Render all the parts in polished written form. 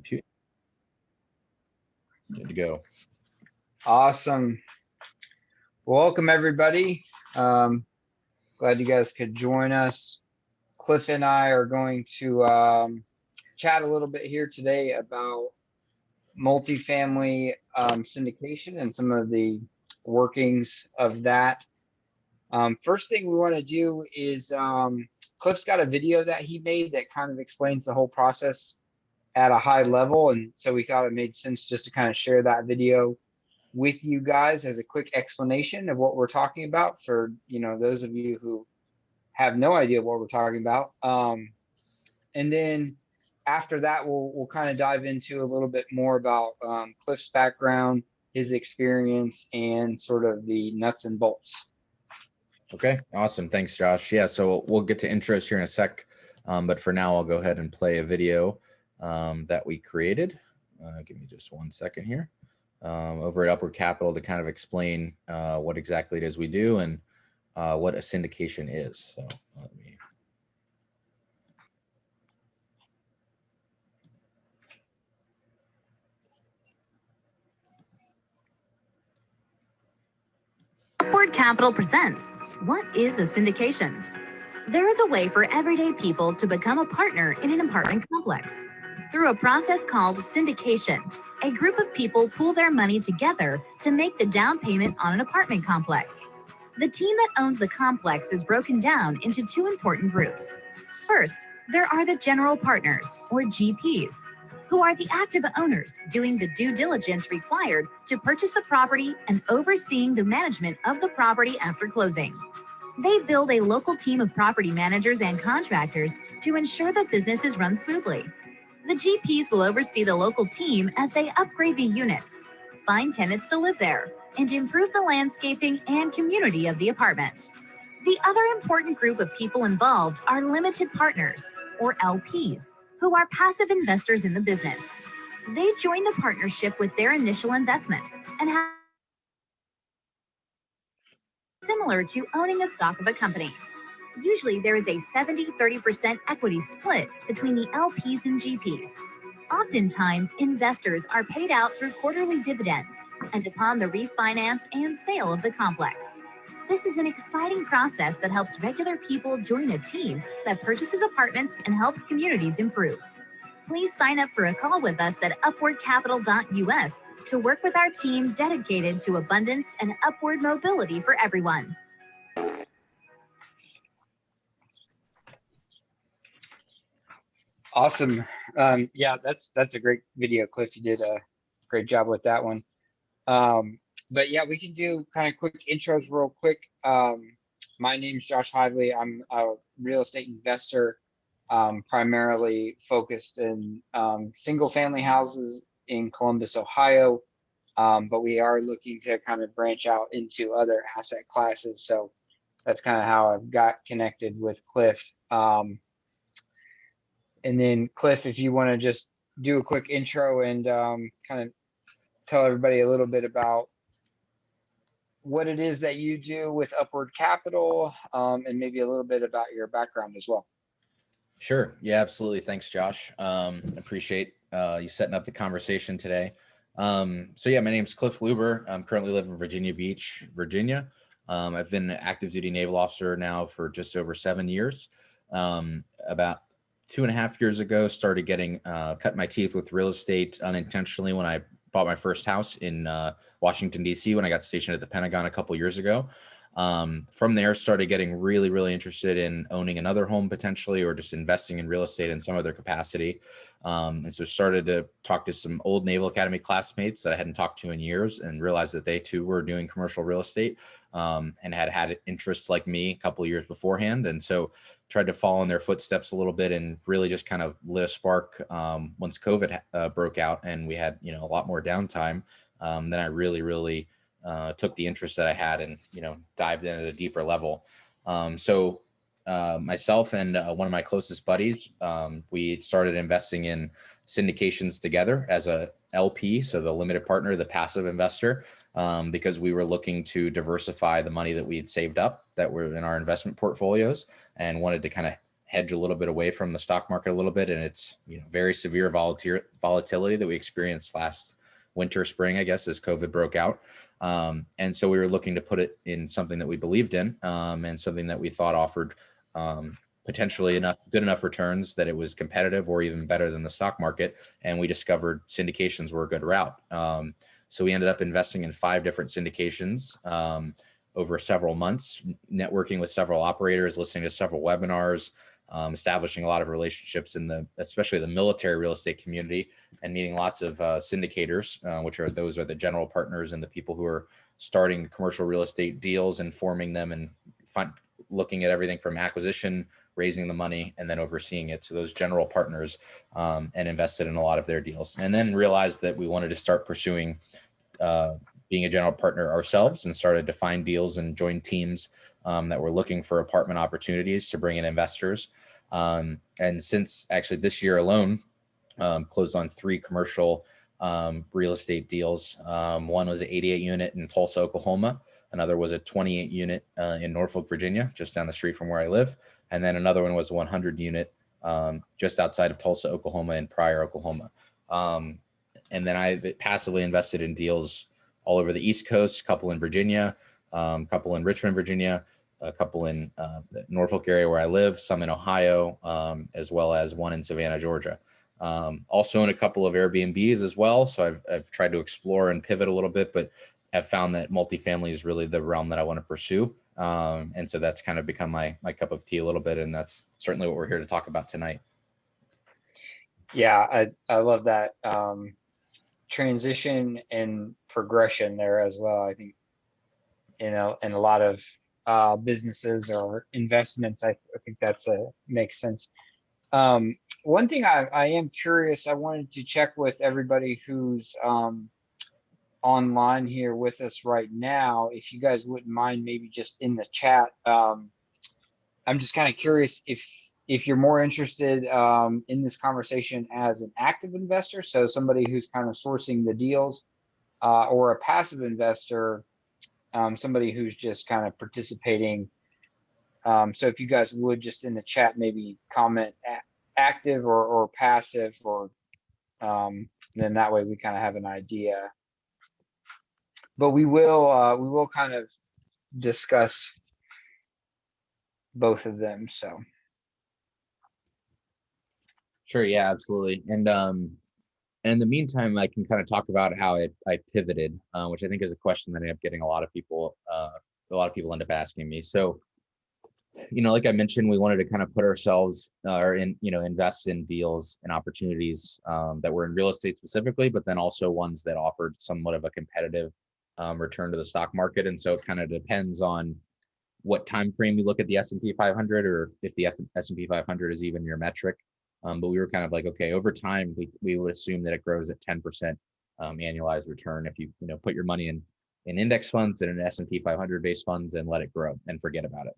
Compute. Good to go. Awesome. Welcome, everybody. Glad you guys could join us. Cliff and I are going to chat a little bit here today about multifamily syndication and some of the workings of that. First thing we want to do is Cliff's got a video that he made that kind of explains the whole process at a high level, and so we thought it made sense just to kind of share that video with you guys as a quick explanation of what we're talking about for those of you who have no idea what we're talking about. And then after that, we'll kind of dive into a little bit more about Cliff's background, his experience, and sort of the nuts and bolts. Okay, awesome. Thanks, Josh. Yeah, so we'll get to intros here in a sec, but for now, I'll go ahead and play a video that we created. Give me just 1 second here. Over at Upward Capital to kind of explain what exactly it is we do and what a syndication is. So let me. Upward Capital presents, what is a syndication? There is a way for everyday people to become a partner in an apartment complex. Through a process called syndication, a group of people pool their money together to make the down payment on an apartment complex. The team that owns the complex is broken down into two important groups. First, there are the general partners, or GPs, who are the active owners doing the due diligence required to purchase the property and overseeing the management of the property after closing. They build a local team of property managers and contractors to ensure the business is run smoothly. The GPs will oversee the local team as they upgrade the units, find tenants to live there, and improve the landscaping and community of the apartment. The other important group of people involved are limited partners, or LPs, who are passive investors in the business. They join the partnership with their initial investment and have similar to owning a stock of a company. Usually there is a 70-30% equity split between the LPs and GPs. Oftentimes, investors are paid out through quarterly dividends and upon the refinance and sale of the complex. This is an exciting process that helps regular people join a team that purchases apartments and helps communities improve. Please sign up for a call with us at upwardcapital.us to work with our team dedicated to abundance and upward mobility for everyone. Awesome. Yeah, that's a great video, Cliff. You did a great job with that one. But yeah, we can do kind of quick intros real quick. My name's Josh Hively. I'm a real estate investor, primarily focused in single family houses in Columbus, Ohio. But we are looking to kind of branch out into other asset classes. So that's kind of how I've got connected with Cliff. And then Cliff, if you want to just do a quick intro and kind of tell everybody a little bit about what it is that you do with Upward Capital, and maybe a little bit about your background as well. Sure. Yeah, absolutely. Thanks, Josh. Appreciate you setting up the conversation today. So yeah, my name's Clif Luber. I'm currently living in Virginia Beach, Virginia. I've been an active duty naval officer now for just over 7 years. About 2.5 years ago, started cut my teeth with real estate unintentionally when I bought my first house in Washington, D.C. when I got stationed at the Pentagon a couple years ago. From there, started getting really, really interested in owning another home potentially, or just investing in real estate in some other capacity. And so started to talk to some old Naval Academy classmates that I hadn't talked to in years, and realized that they too were doing commercial real estate, and had interests like me a couple of years beforehand. And so tried to follow in their footsteps a little bit, and really just kind of lit a spark once COVID broke out and we had a lot more downtime. Then I really took the interest that I had and dived in at a deeper level. So myself and one of my closest buddies, we started investing in syndications together as a LP, so the limited partner, the passive investor, because we were looking to diversify the money that we had saved up that were in our investment portfolios, and wanted to kind of hedge a little bit away from the stock market a little bit, and it's very severe volatility that we experienced last winter, spring, I guess, as COVID broke out. And so we were looking to put it in something that we believed in, and something that we thought offered potentially good enough returns that it was competitive or even better than the stock market. And we discovered syndications were a good route. So we ended up investing in 5 different syndications over several months, networking with several operators, listening to several webinars, establishing a lot of relationships in especially the military real estate community, and meeting lots of syndicators, those are the general partners and the people who are starting commercial real estate deals and forming them and looking at everything from acquisition, raising the money, and then overseeing it. So those general partners, and invested in a lot of their deals, and then realized that we wanted to start pursuing being a general partner ourselves, and started to find deals and join teams that were looking for apartment opportunities to bring in investors. And since actually this year alone, closed on 3 commercial real estate deals. One was an 88 unit in Tulsa, Oklahoma. Another was a 28 unit in Norfolk, Virginia, just down the street from where I live. And then another one was a 100 unit just outside of Tulsa, Oklahoma, in Pryor, Oklahoma. And then I passively invested in deals all over the East Coast, a couple in Virginia, a couple in Richmond, Virginia, a couple in the Norfolk area where I live, some in Ohio, as well as one in Savannah, Georgia. Also in a couple of Airbnbs as well. So I've tried to explore and pivot a little bit, but have found that multifamily is really the realm that I want to pursue. And so that's kind of become my cup of tea a little bit. And that's certainly what we're here to talk about tonight. Yeah, I love that transition and progression there as well. I think, in a lot of businesses or investments, I think makes sense. One thing I am curious, I wanted to check with everybody who's online here with us right now, if you guys wouldn't mind, maybe just in the chat. I'm just kind of curious if you're more interested in this conversation as an active investor, so somebody who's kind of sourcing the deals, or a passive investor, somebody who's just kind of participating. So if you guys would just in the chat maybe comment active or passive, or then that way we kind of have an idea. But we will kind of discuss both of them. So Sure, yeah, absolutely. And in the meantime, I can kind of talk about how I pivoted, which I think is a question that I end up getting a lot of people end up asking me. So, like I mentioned, we wanted to kind of put ourselves invest in deals and opportunities that were in real estate specifically, but then also ones that offered somewhat of a competitive return to the stock market. And so it kind of depends on what time frame you look at the S&P 500, or if the S&P 500 is even your metric. But we were kind of like, okay, over time, we would assume that it grows at 10% annualized return if you put your money in index funds and an S&P 500 based funds and let it grow and forget about it.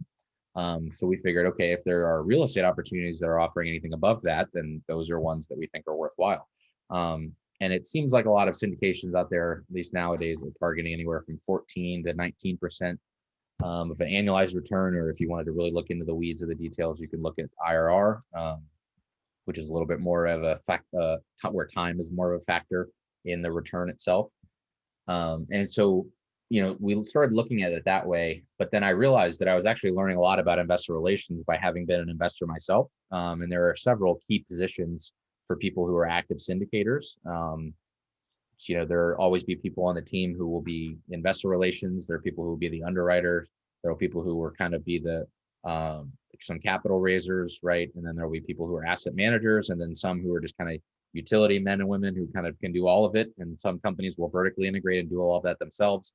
So we figured, okay, if there are real estate opportunities that are offering anything above that, then those are ones that we think are worthwhile. And it seems like a lot of syndications out there, at least nowadays, are targeting anywhere from 14 to 19% of an annualized return. Or if you wanted to really look into the weeds of the details, you can look at IRR, which is a little bit more of a fact, where time is more of a factor in the return itself. And so, we started looking at it that way, but then I realized that I was actually learning a lot about investor relations by having been an investor myself. And there are several key positions for people who are active syndicators. There will always be people on the team who will be investor relations. There are people who will be the underwriters. There are people who will kind of be some capital raisers, right? And then there will be people who are asset managers, and then some who are just kind of utility men and women who kind of can do all of it. And some companies will vertically integrate and do all of that themselves.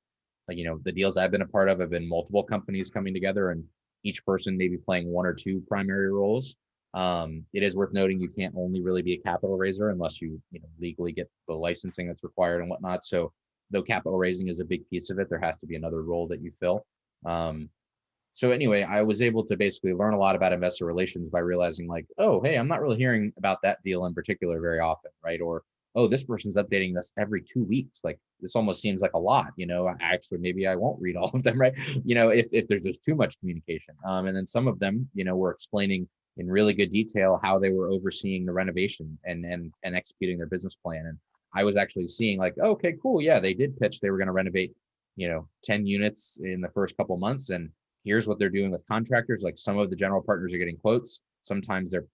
Like, the deals I've been a part of have been multiple companies coming together, and each person maybe playing one or two primary roles. It is worth noting you can't only really be a capital raiser unless you legally get the licensing that's required and whatnot. So though capital raising is a big piece of it, there has to be another role that you fill. So anyway, I was able to basically learn a lot about investor relations by realizing, like, oh, hey, I'm not really hearing about that deal in particular very often, right? Or, oh, this person's updating this every 2 weeks. Like, this almost seems like a lot, actually, maybe I won't read all of them, right? If there's just too much communication. And then some of them, were explaining in really good detail how they were overseeing the renovation and executing their business plan. And I was actually seeing like, okay, cool. Yeah, they did pitch. They were going to renovate, 10 units in the first couple months. And here's what they're doing with contractors. Like some of the general partners are getting quotes. Sometimes they're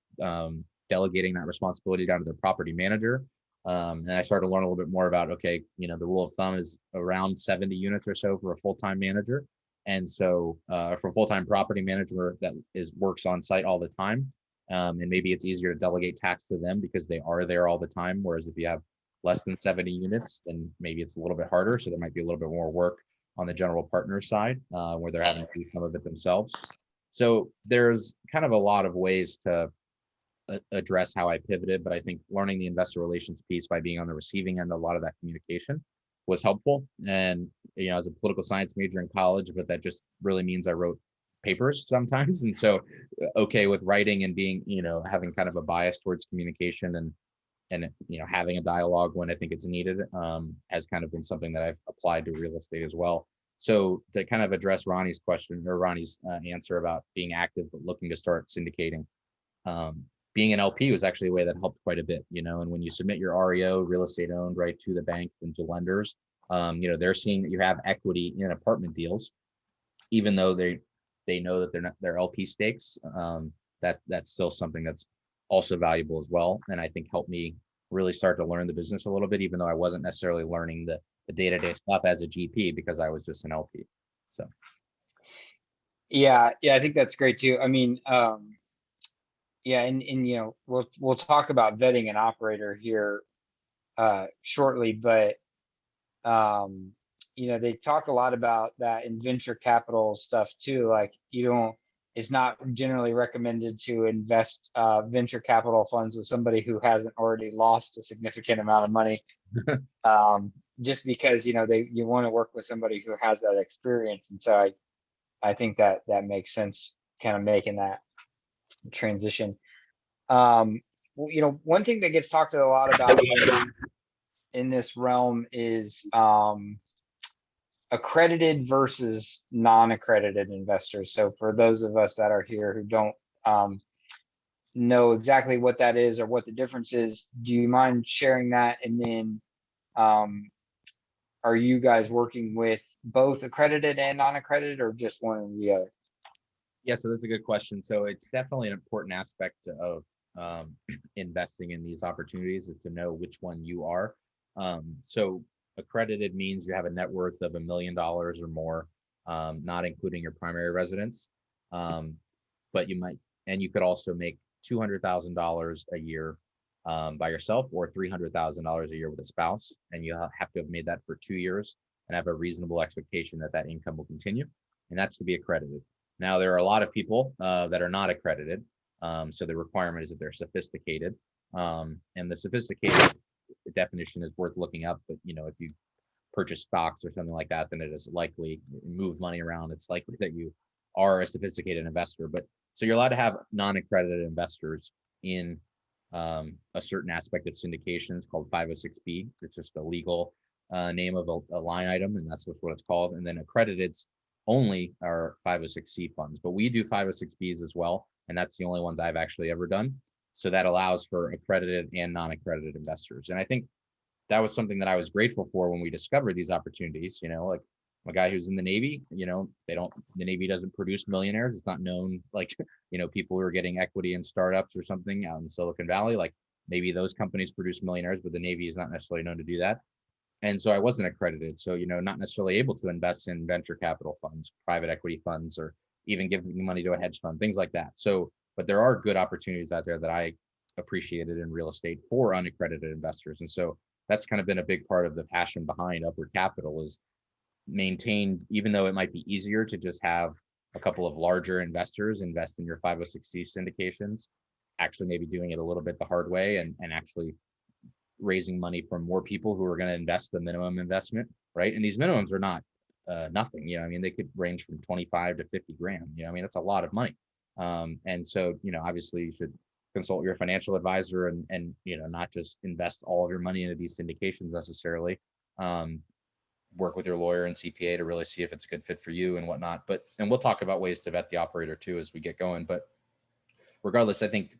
delegating that responsibility down to their property manager. And I started to learn a little bit more about, okay, the rule of thumb is around 70 units or so for a full-time manager. And so for a full-time property manager that works on site all the time, and maybe it's easier to delegate tasks to them because they are there all the time. Whereas if you have less than 70 units, then maybe it's a little bit harder. So there might be a little bit more work on the general partner side where they're having to do some of it themselves. So there's kind of a lot of ways to address how I pivoted, but I think learning the investor relations piece by being on the receiving end of a lot of that communication was helpful. And I was a political science major in college, but that just really means I wrote papers sometimes. And so okay with writing and being, having kind of a bias towards communication and having a dialogue when I think it's needed has kind of been something that I've applied to real estate as well. So to kind of address Ronnie's question or Ronnie's answer about being active but looking to start syndicating, being an LP was actually a way that helped quite a bit, and when you submit your REO, real estate owned, right, to the bank and to lenders, they're seeing that you have equity in apartment deals, even though they know that they're LP stakes. That's still something that's also valuable as well. And I think helped me really start to learn the business a little bit, even though I wasn't necessarily learning the day-to-day stuff as a GP because I was just an LP. So. Yeah, I think that's great too. I mean, yeah, and we'll talk about vetting an operator here shortly, but they talk a lot about that in venture capital stuff too. Like it's not generally recommended to invest venture capital funds with somebody who hasn't already lost a significant amount of money, just because you want to work with somebody who has that experience. And so I think that makes sense, kind of making that transition. One thing that gets talked a lot about in this realm is accredited versus non-accredited investors. So for those of us that are here who don't know exactly what that is or what the difference is, do you mind sharing that? And then are you guys working with both accredited and non-accredited, or just one or the other? Yeah, so that's a good question. So it's definitely an important aspect of investing in these opportunities is to know which one you are. So accredited means you have a net worth of $1 million or more, not including your primary residence. But you could also make $200,000 a year by yourself, or $300,000 a year with a spouse, and you have to have made that for 2 years and have a reasonable expectation that income will continue, and that's to be accredited. Now, there are a lot of people that are not accredited, so the requirement is that they're sophisticated, and the sophisticated definition is worth looking up. But if you purchase stocks or something like that, then it is likely move money around. It's likely that you are a sophisticated investor. But so you're allowed to have non-accredited investors in a certain aspect of syndications called 506B. It's just a legal name of a line item, and that's just what it's called. And then accredited only are 506C funds, but we do 506Bs as well, and that's the only ones I've actually ever done. So that allows for accredited and non-accredited investors. And I think that was something that I was grateful for when we discovered these opportunities. Like a guy who's in the Navy, the Navy doesn't produce millionaires. It's not known like, people who are getting equity in startups or something out in Silicon Valley, like maybe those companies produce millionaires, but the Navy is not necessarily known to do that. And so I wasn't accredited. So, not necessarily able to invest in venture capital funds, private equity funds, or even giving money to a hedge fund, things like that. So, but there are good opportunities out there that I appreciated in real estate for unaccredited investors. And so that's kind of been a big part of the passion behind Upward Capital, is maintained, even though it might be easier to just have a couple of larger investors invest in your 506C syndications, actually maybe doing it a little bit the hard way and actually raising money from more people who are going to invest the minimum investment, right? And these minimums are not nothing, they could range from 25 to 50 grand, that's a lot of money. And so, obviously you should consult your financial advisor and not just invest all of your money into these syndications necessarily. Work with your lawyer and CPA to really see if it's a good fit for you and whatnot. And we'll talk about ways to vet the operator too as we get going. But regardless, I think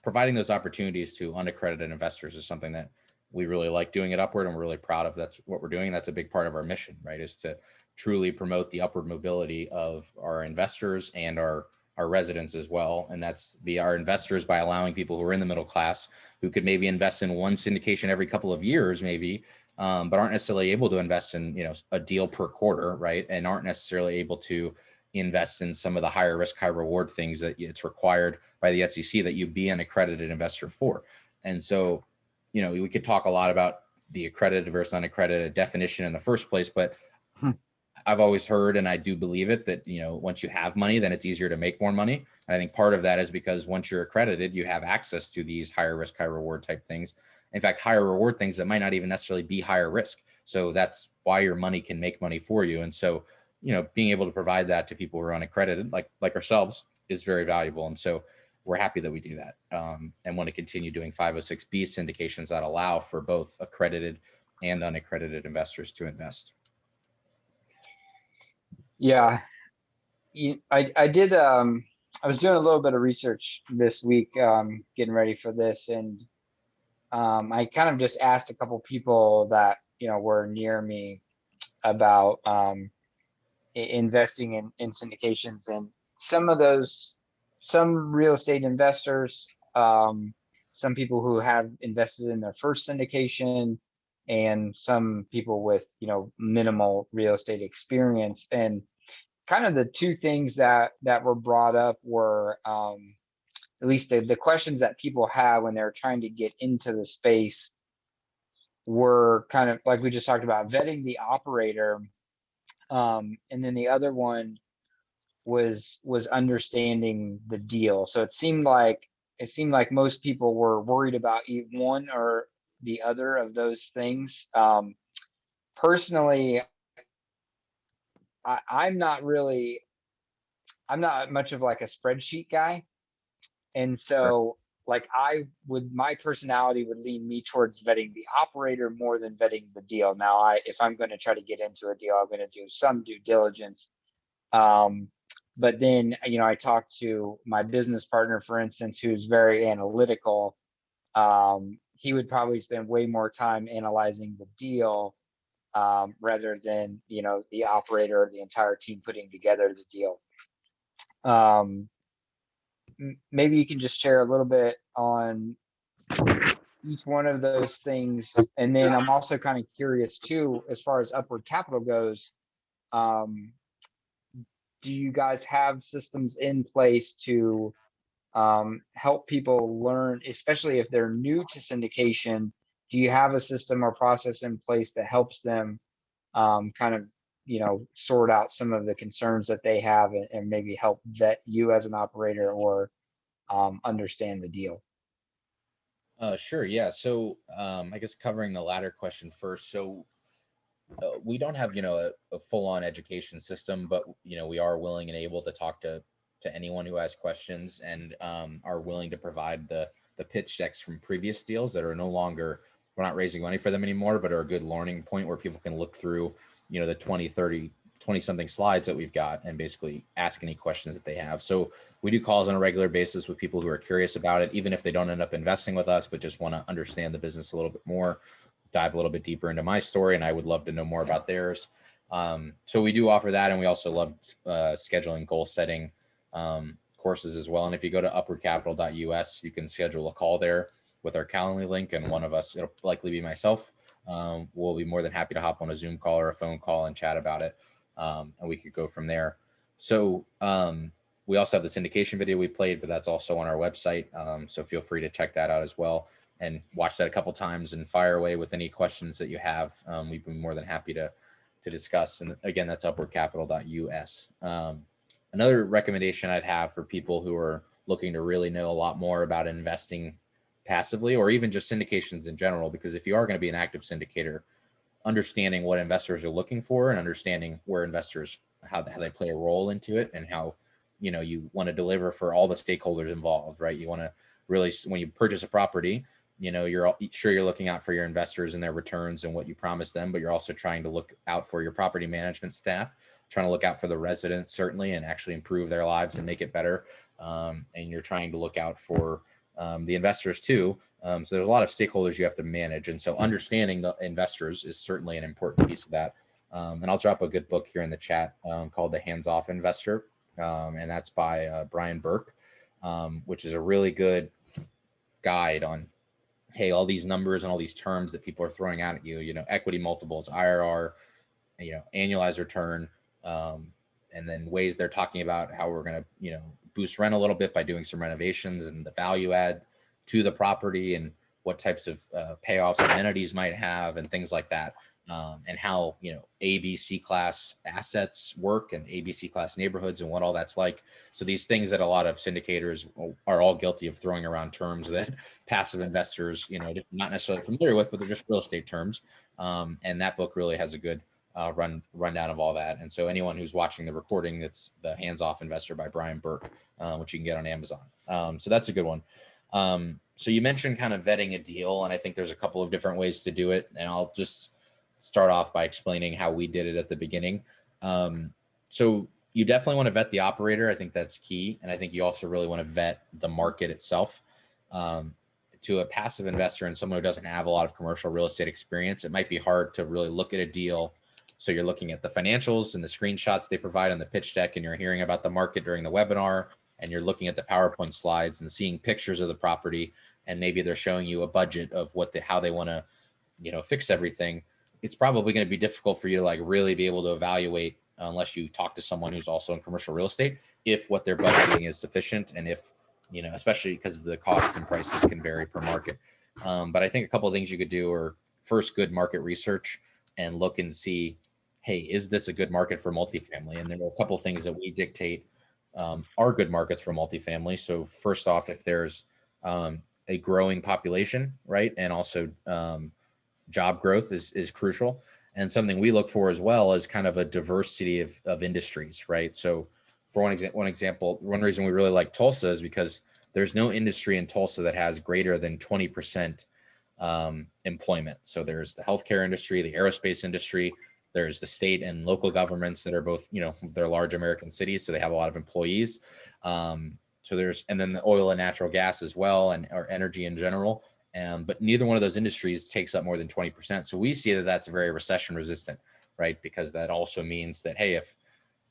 providing those opportunities to unaccredited investors is something that we really like doing at Upward, and we're really proud of. That's what we're doing. That's a big part of our mission, right? Is to truly promote the upward mobility of our investors and our residents as well. And that's our investors by allowing people who are in the middle class who could maybe invest in one syndication every couple of years, maybe, but aren't necessarily able to invest in, a deal per quarter, right? And aren't necessarily able to invest in some of the higher risk, high reward things that it's required by the SEC that you be an accredited investor for. And so, we could talk a lot about the accredited versus unaccredited definition in the first place, but I've always heard, and I do believe it, that, once you have money, then it's easier to make more money. And I think part of that is because once you're accredited, you have access to these higher risk, high reward type things. In fact, higher reward things that might not even necessarily be higher risk. So that's why your money can make money for you. And so, being able to provide that to people who are unaccredited, like ourselves, is very valuable. And so we're happy that we do that, and want to continue doing 506B syndications that allow for both accredited and unaccredited investors to invest. Yeah, I did. I was doing a little bit of research this week, getting ready for this, and I kind of just asked a couple people that were near me about investing in syndications, and some real estate investors, some people who have invested in their first syndication, and some people with minimal real estate experience. And kind of the two things that were brought up were, at least the questions that people have when they're trying to get into the space, were kind of like we just talked about, vetting the operator, and then the other one was understanding the deal. So it seemed like most people were worried about one or the other of those things. Personally, I'm not much of like a spreadsheet guy. And so my personality would lean me towards vetting the operator more than vetting the deal. Now, if I'm going to try to get into a deal, I'm going to do some due diligence. But then, I talked to my business partner, for instance, who's very analytical. He would probably spend way more time analyzing the deal, rather than, the operator or the entire team putting together the deal. Maybe you can just share a little bit on each one of those things. And then I'm also kind of curious too, as far as Upward Capital goes, do you guys have systems in place to help people learn, especially if they're new to syndication? Do you have a system or process in place that helps them kind of, sort out some of the concerns that they have, and maybe help vet you as an operator, or understand the deal? Sure. Yeah. So I guess covering the latter question first. So we don't have, a full-on education system, but, we are willing and able to talk to anyone who has questions, and are willing to provide the pitch decks from previous deals that are no longer, we're not raising money for them anymore, but are a good learning point where people can look through, the 20, 30, 20 something slides that we've got and basically ask any questions that they have. So we do calls on a regular basis with people who are curious about it, even if they don't end up investing with us, but just want to understand the business a little bit more, dive a little bit deeper into my story, and I would love to know more about theirs. So we do offer that, and we also love scheduling goal setting courses as well. And if you go to upwardcapital.us, you can schedule a call there with our Calendly link, and one of us, it'll likely be myself, we'll be more than happy to hop on a Zoom call or a phone call and chat about it, and we could go from there. So we also have the syndication video we played, but that's also on our website, so feel free to check that out as well and watch that a couple times and fire away with any questions that you have. We'd be more than happy to discuss. And again, that's upwardcapital.us. Another recommendation I'd have for people who are looking to really know a lot more about investing passively, or even just syndications in general, because if you are going to be an active syndicator, understanding what investors are looking for and understanding where investors, how they play a role into it, and how, you want to deliver for all the stakeholders involved, right? You want to really, when you purchase a property, you're sure you're looking out for your investors and their returns and what you promise them, but you're also trying to look out for your property management staff, trying to look out for the residents, certainly, and actually improve their lives and make it better. and you're trying to look out for the investors too. So there's a lot of stakeholders you have to manage. And so understanding the investors is certainly an important piece of that. And I'll drop a good book here in the chat called The Hands-Off Investor. And that's by Brian Burke, which is a really good guide on, hey, all these numbers and all these terms that people are throwing out at you, you know, equity multiples, IRR, you know, annualized return, and then ways they're talking about how we're going to, you know, boost rent a little bit by doing some renovations and the value add to the property and what types of payoffs amenities might have and things like that. And how, you know, ABC class assets work and ABC class neighborhoods and what all that's like. So these things that a lot of syndicators are all guilty of throwing around terms that passive investors, you know, not necessarily familiar with, but they're just real estate terms. And that book really has a good rundown of all that. And so anyone who's watching the recording, it's The Hands-Off Investor by Brian Burke, which you can get on Amazon. So that's a good one. So you mentioned kind of vetting a deal, and I think there's a couple of different ways to do it. And I'll just start off by explaining how we did it at the beginning. So you definitely want to vet the operator. I think that's key. And I think you also really want to vet the market itself. To a passive investor and someone who doesn't have a lot of commercial real estate experience, it might be hard to really look at a deal. So you're looking at the financials and the screenshots they provide on the pitch deck, and you're hearing about the market during the webinar, and you're looking at the PowerPoint slides and seeing pictures of the property, and maybe they're showing you a budget of how they want to, you know, fix everything. It's probably going to be difficult for you to like really be able to evaluate unless you talk to someone who's also in commercial real estate, if what they're budgeting is sufficient, and if, you know, especially because the costs and prices can vary per market. But I think a couple of things you could do are, first, good market research and look and see, hey, is this a good market for multifamily? And there are a couple of things that we dictate are good markets for multifamily. So first off, if there's a growing population, right, and also job growth is crucial. And something we look for as well is kind of a diversity of industries, right? So for one example, one reason we really like Tulsa is because there's no industry in Tulsa that has greater than 20% employment. So there's the healthcare industry, the aerospace industry, there's the state and local governments that are both, you know, they're large American cities, so they have a lot of employees. So there's, and then the oil and natural gas as well, and or energy in general. But neither one of those industries takes up more than 20%. So we see that that's very recession resistant, right? Because that also means that, hey, if,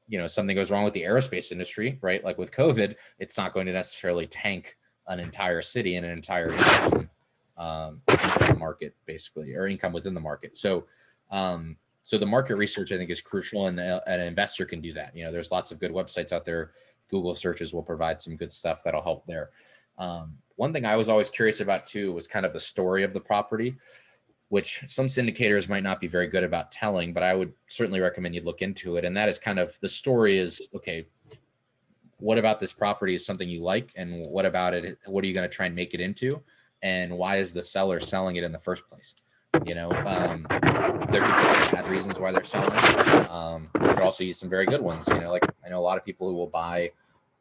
you know, something goes wrong with the aerospace industry, right, like with COVID, it's not going to necessarily tank an entire city and an entire income market, basically, or income within the market. So so the market research, I think, is crucial, and an investor can do that. You know, there's lots of good websites out there. Google searches will provide some good stuff that'll help there. One thing I was always curious about too was kind of the story of the property, which some syndicators might not be very good about telling, but I would certainly recommend you look into it. And that is kind of, the story is, okay, what about this property is something you like, and what about it, what are you going to try and make it into, and why is the seller selling it in the first place? You know, there could be some bad reasons why they're selling. There could also be some very good ones. You know, like I know a lot of people who will buy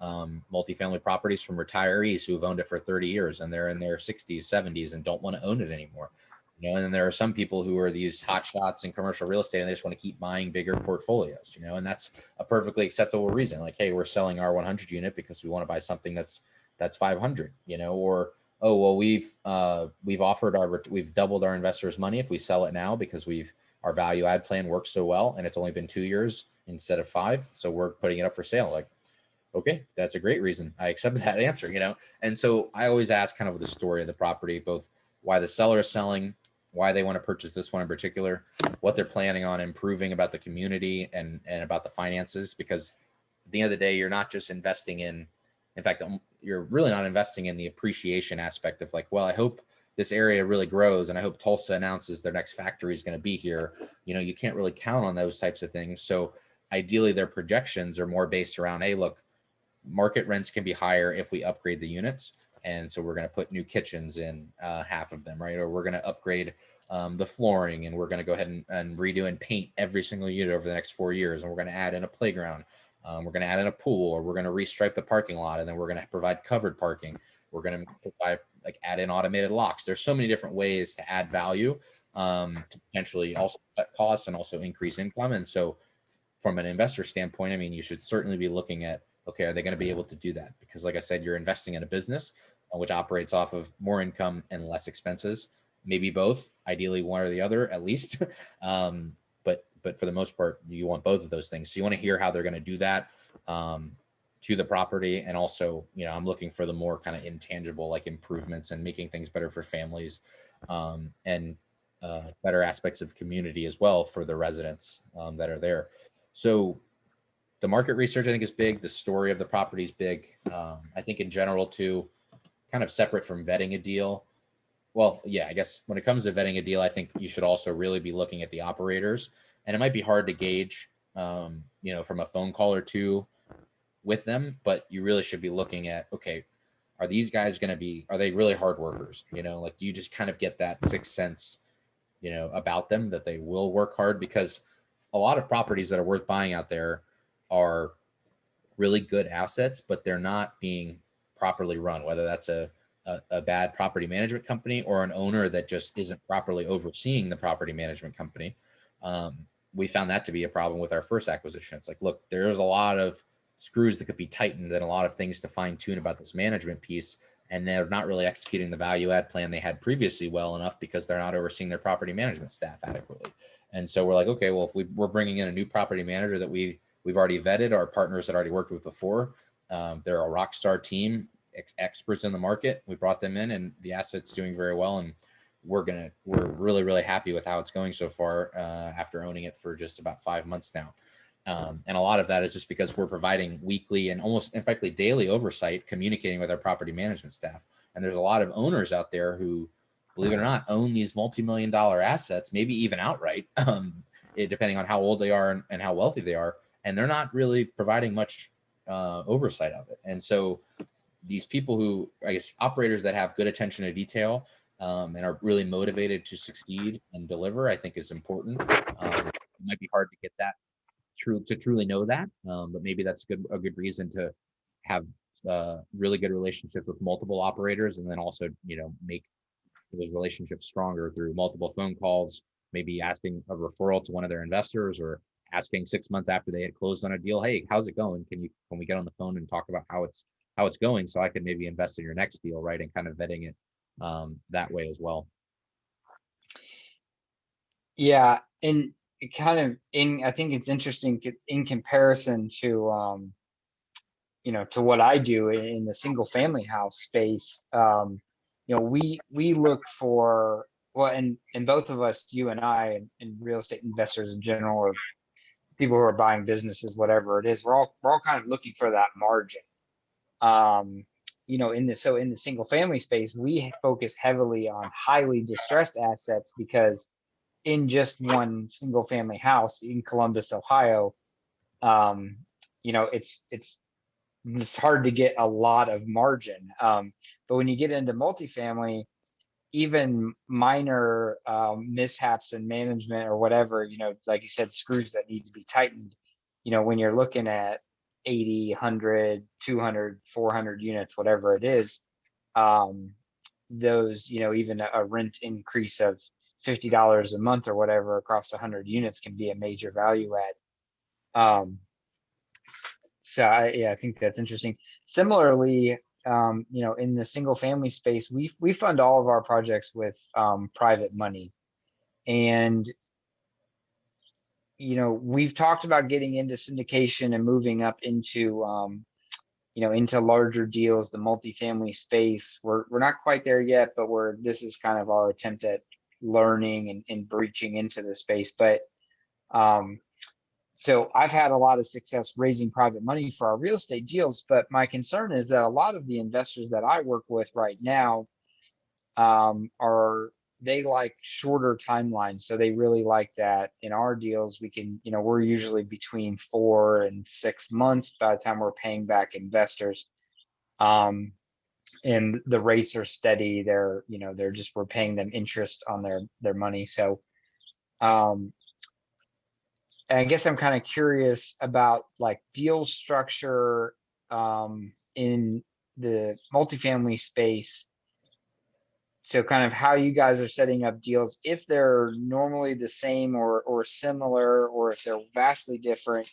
multifamily properties from retirees who have owned it for 30 years and they're in their 60s, 70s and don't want to own it anymore. You know, and then there are some people who are these hot shots in commercial real estate and they just want to keep buying bigger portfolios, you know, and that's a perfectly acceptable reason. Like, hey, we're selling our 100 unit because we want to buy something that's 500, you know, or, oh, well, we've doubled our investors' money if we sell it now because our value add plan works so well and it's only been 2 years instead of 5. So we're putting it up for sale. Like, okay, that's a great reason. I accept that answer, you know? And so I always ask kind of the story of the property, both why the seller is selling, why they want to purchase this one in particular, what they're planning on improving about the community and about the finances, because at the end of the day, you're not just investing in fact, you're really not investing in the appreciation aspect of like, well, I hope this area really grows and I hope Tulsa announces their next factory is going to be here. You know, you can't really count on those types of things. So ideally their projections are more based around, hey, look, market rents can be higher if we upgrade the units. And so we're going to put new kitchens in half of them, right? Or we're going to upgrade the flooring, and we're going to go ahead and redo and paint every single unit over the next 4 years. And we're going to add in a playground. We're going to add in a pool, or we're going to restripe the parking lot, and then we're going to provide covered parking. We're going to provide, like, add in automated locks. There's so many different ways to add value to potentially also cut costs and also increase income. And so from an investor standpoint, I mean, you should certainly be looking at okay, are they going to be able to do that? Because like I said, you're investing in a business which operates off of more income and less expenses, maybe both, ideally one or the other at least. But for the most part, you want both of those things. So you want to hear how they're going to do that to the property. And also, I'm looking for the more kind of intangible, like improvements and making things better for families and better aspects of community as well for the residents that are there. So the market research, I think, is big. The story of the property is big. I think in general too, kind of separate from vetting a deal. Well, yeah, I guess when it comes to vetting a deal, I think you should also really be looking at the operators, and it might be hard to gauge, from a phone call or two with them, but you really should be looking at, okay, are these guys are they really hard workers? Like, do you just kind of get that sixth sense, about them that they will work hard? Because a lot of properties that are worth buying out there are really good assets, but they're not being properly run, whether that's a bad property management company or an owner that just isn't properly overseeing the property management company. We found that to be a problem with our first acquisition. It's like, look, there's a lot of screws that could be tightened and a lot of things to fine tune about this management piece. And they're not really executing the value add plan they had previously well enough because they're not overseeing their property management staff adequately. And so we're like, okay, well, if we're bringing in a new property manager that we've already vetted, our partners that already worked with before, they're a rock star team, experts in the market. We brought them in and the asset's doing very well. And we're really, really happy with how it's going so far after owning it for just about 5 months now. And a lot of that is just because we're providing weekly and almost, in fact, daily oversight, communicating with our property management staff. And there's a lot of owners out there who, believe it or not, own these multi-million-dollar assets, maybe even outright, depending on how old they are and how wealthy they are. And they're not really providing much oversight of it. And so these people who, I guess, operators that have good attention to detail and are really motivated to succeed and deliver, I think is important. It might be hard to get that to truly know that, but maybe that's a good reason to have really good relationships with multiple operators, and then also make those relationships stronger through multiple phone calls, maybe asking a referral to one of their investors or asking 6 months after they had closed on a deal, hey, how's it going? Can we get on the phone and talk about how it's going so I can maybe invest in your next deal, right? And kind of vetting it that way as well. Yeah, and it kind of I think it's interesting in comparison to to what I do in the single family house space. We look for, well, and both of us, you and I, and real estate investors in general, or people who are buying businesses, whatever it is, we're all kind of looking for that margin. In the single family space, we focus heavily on highly distressed assets because in just one single family house in Columbus, Ohio, it's hard to get a lot of margin. But when you get into multifamily, even minor mishaps in management or whatever, like you said, screws that need to be tightened, when you're looking at 80, 100, 200, 400 units, whatever it is, those, even a rent increase of $50 a month or whatever across 100 units can be a major value add. So I think that's interesting. Similarly, in the single family space, we fund all of our projects with private money. And we've talked about getting into syndication and moving up into into larger deals, the multifamily space. We're not quite there yet, but this is kind of our attempt at learning and breaching into the space. But so I've had a lot of success raising private money for our real estate deals, but my concern is that a lot of the investors that I work with right now they like shorter timelines. So they really like that in our deals, we can, we're usually between 4 and 6 months by the time we're paying back investors. And the rates are steady. We're paying them interest on their money. So, and I guess I'm kind of curious about like deal structure in the multifamily space. So kind of how you guys are setting up deals, if they're normally the same or similar, or if they're vastly different.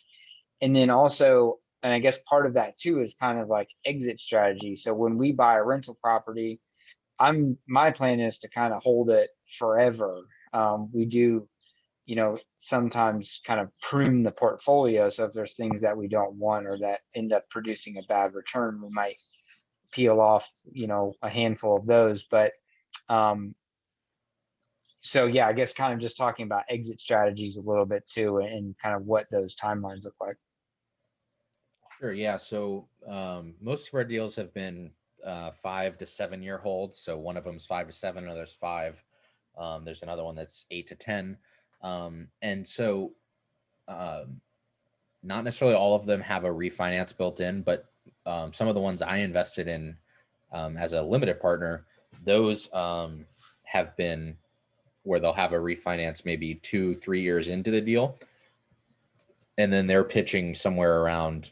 And then also I guess part of that too is kind of like exit strategy. So when we buy a rental property, my plan is to kind of hold it forever. We do, sometimes kind of prune the portfolio. So if there's things that we don't want or that end up producing a bad return, we might peel off, a handful of those. But so yeah, I guess kind of just talking about exit strategies a little bit too, and kind of what those timelines look like. Sure. Yeah. So most of our deals have been 5 to 7 year holds. So one of them's 5 to 7, or there's 5. There's another one that's 8 to 10. And so not necessarily all of them have a refinance built in, but some of the ones I invested in as a limited partner, those have been where they'll have a refinance maybe 2-3 years into the deal. And then they're pitching somewhere around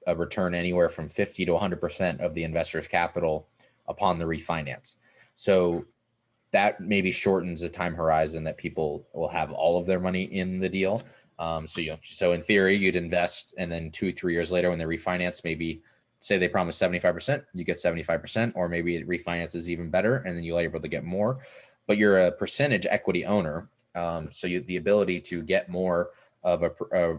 a return anywhere from 50 to 100% of the investor's capital upon the refinance. So that maybe shortens the time horizon that people will have all of their money in the deal. So in theory, you'd invest, and then 2-3 years later, when they refinance, maybe say they promise 75%, you get 75%, or maybe it refinances even better, and then you're able to get more. But you're a percentage equity owner, so the ability to get more of a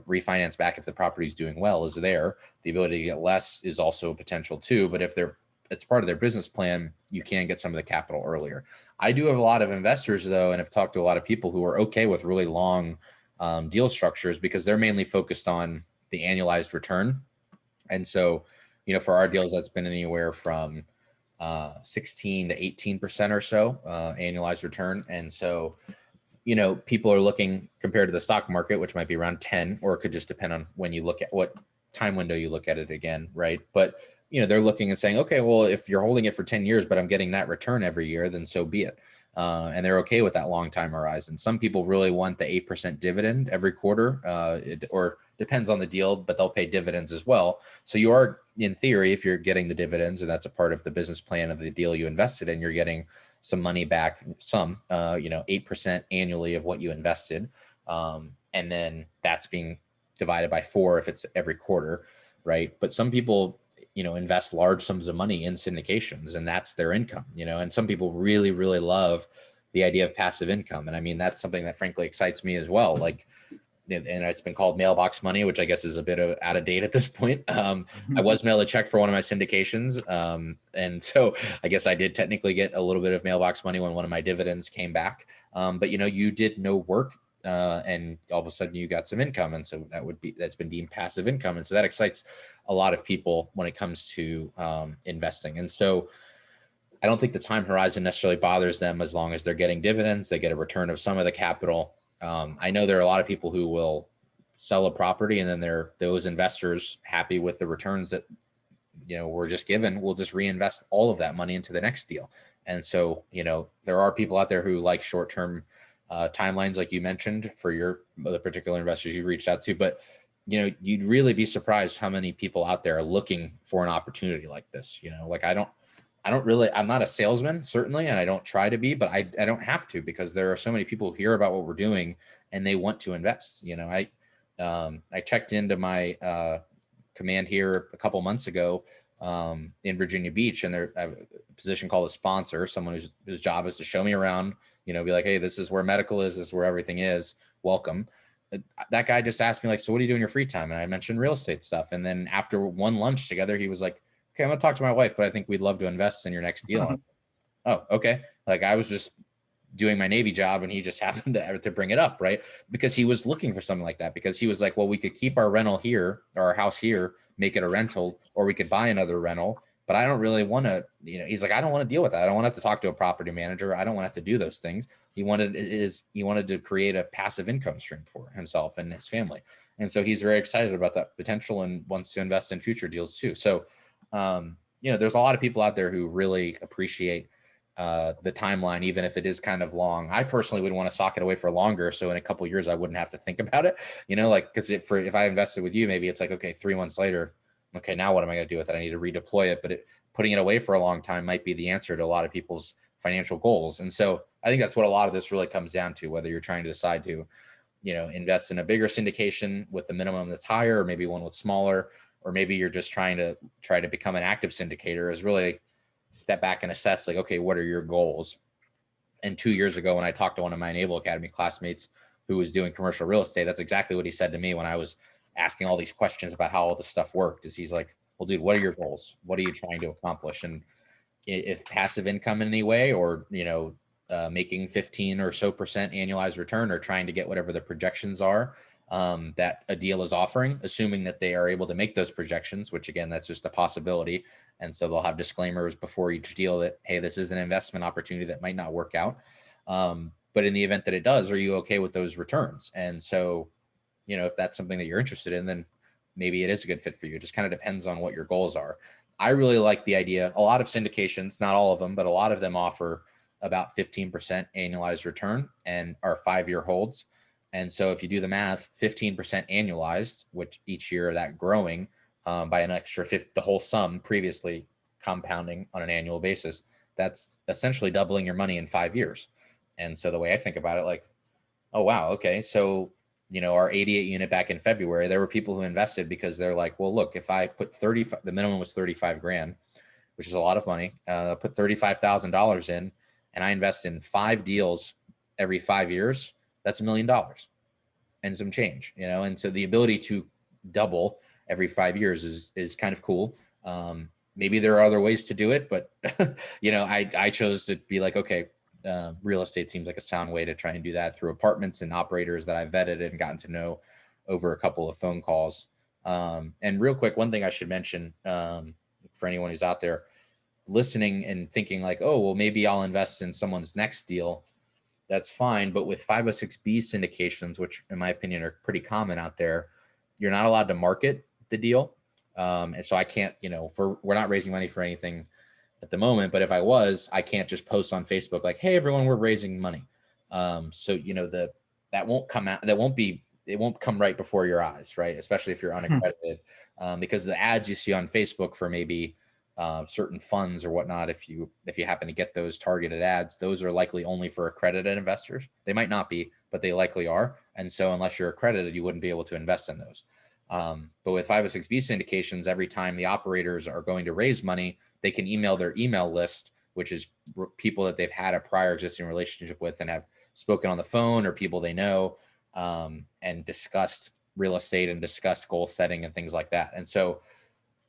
refinance back if the property is doing well is there. The ability to get less is also a potential too. But if it's part of their business plan, you can get some of the capital earlier. I do have a lot of investors though, and have talked to a lot of people who are okay with really long deal structures because they're mainly focused on the annualized return. And so, for our deals, that's been anywhere from 16 to 18% or so annualized return. And so, people are looking compared to the stock market, which might be around 10, or it could just depend on when you look at what time window you look at it again, right? But, they're looking and saying, okay, well, if you're holding it for 10 years, but I'm getting that return every year, then so be it. And they're okay with that long time horizon. Some people really want the 8% dividend every quarter, or depends on the deal, but they'll pay dividends as well. So you are, in theory, if you're getting the dividends and that's a part of the business plan of the deal you invested in, you're getting some money back, 8% annually of what you invested. And then that's being divided by 4 if it's every quarter, right? But some people, invest large sums of money in syndications, and that's their income, and some people really, really love the idea of passive income. And I mean, that's something that frankly excites me as well. Like, and it's been called mailbox money, which I guess is a bit of out of date at this point. I was mailed a check for one of my syndications. And so I guess I did technically get a little bit of mailbox money when one of my dividends came back. But you did no work, and all of a sudden you got some income. And so that's been deemed passive income. And so that excites a lot of people when it comes to investing. And so I don't think the time horizon necessarily bothers them as long as they're getting dividends, they get a return of some of the capital. I know there are a lot of people who will sell a property, and then those investors happy with the returns that were just given, will just reinvest all of that money into the next deal. And so there are people out there who like short-term timelines, like you mentioned, for the particular investors you reached out to. But you'd really be surprised how many people out there are looking for an opportunity like this. Like I'm not a salesman, certainly, and I don't try to be, but I don't have to, because there are so many people who hear about what we're doing and they want to invest. I checked into my command here a couple months ago in Virginia Beach, and I have a position called a sponsor, someone whose job is to show me around, be like, hey, this is where medical is, this is where everything is, welcome. That guy just asked me, like, so what do you do in your free time? And I mentioned real estate stuff. And then after one lunch together, he was like, okay, I'm gonna talk to my wife, but I think we'd love to invest in your next deal. Oh, okay. Like, I was just doing my Navy job, and he just happened to bring it up, right? Because he was looking for something like that, because he was like, well, we could keep our rental here, or our house here, make it a rental, or we could buy another rental. But I don't really want to, he's like, I don't want to deal with that. I don't want to have to talk to a property manager. I don't want to have to do those things. He wanted to create a passive income stream for himself and his family. And so he's very excited about that potential and wants to invest in future deals too. So, there's a lot of people out there who really appreciate the timeline, even if it is kind of long. I personally would want to sock it away for longer, so in a couple of years I wouldn't have to think about it. Because if I invested with you, maybe it's like, okay, 3 months later, okay, now what am I going to do with it? I need to redeploy it. But putting it away for a long time might be the answer to a lot of people's financial goals. And so I think that's what a lot of this really comes down to, whether you're trying to decide to, invest in a bigger syndication with the minimum that's higher, or maybe one with smaller. or maybe you're just trying to become an active syndicator, is really step back and assess like, okay, what are your goals? And 2 years ago, when I talked to one of my Naval Academy classmates who was doing commercial real estate, that's exactly what he said to me when I was asking all these questions about how all this stuff worked. Is he's like, well, dude, what are your goals? What are you trying to accomplish? And if passive income in any way, or, making 15 or so % annualized return, or trying to get whatever the projections are that a deal is offering, assuming that they are able to make those projections, which again, that's just a possibility. And so they'll have disclaimers before each deal that, hey, this is an investment opportunity that might not work out. But in the event that it does, are you okay with those returns? And so, if that's something that you're interested in, then maybe it is a good fit for you. It just kind of depends on what your goals are. I really like the idea. A lot of syndications, not all of them, but a lot of them offer about 15% annualized return and are 5-year holds. And so if you do the math, 15% annualized, which each year that growing by an extra 50, the whole sum previously compounding on an annual basis, that's essentially doubling your money in 5 years. And so the way I think about it, like, oh, wow, okay. So, our 88 unit back in February, there were people who invested because they're like, well, look, if I put 35, the minimum was 35 grand, which is a lot of money, put $35,000 in, and I invest in 5 deals every 5 years, that's $1 million and some change, and so the ability to double every 5 years is kind of cool. Maybe there are other ways to do it, but I chose to be like, okay, real estate seems like a sound way to try and do that through apartments and operators that I've vetted and gotten to know over a couple of phone calls. And real quick, one thing I should mention for anyone who's out there listening and thinking like, oh, well, maybe I'll invest in someone's next deal. That's fine. But with 506B syndications, which in my opinion are pretty common out there, you're not allowed to market the deal. And so I can't, we're not raising money for anything at the moment, but if I was, I can't just post on Facebook like, hey, everyone, we're raising money. So, that won't come out, it won't come right before your eyes, right? Especially if you're unaccredited, because the ads you see on Facebook for maybe certain funds or whatnot, if you happen to get those targeted ads, those are likely only for accredited investors. They might not be, but they likely are. And so unless you're accredited, you wouldn't be able to invest in those. But with 506B syndications, every time the operators are going to raise money, they can email their email list, which is people that they've had a prior existing relationship with and have spoken on the phone, or people they know, and discussed real estate and discussed goal setting and things like that. And so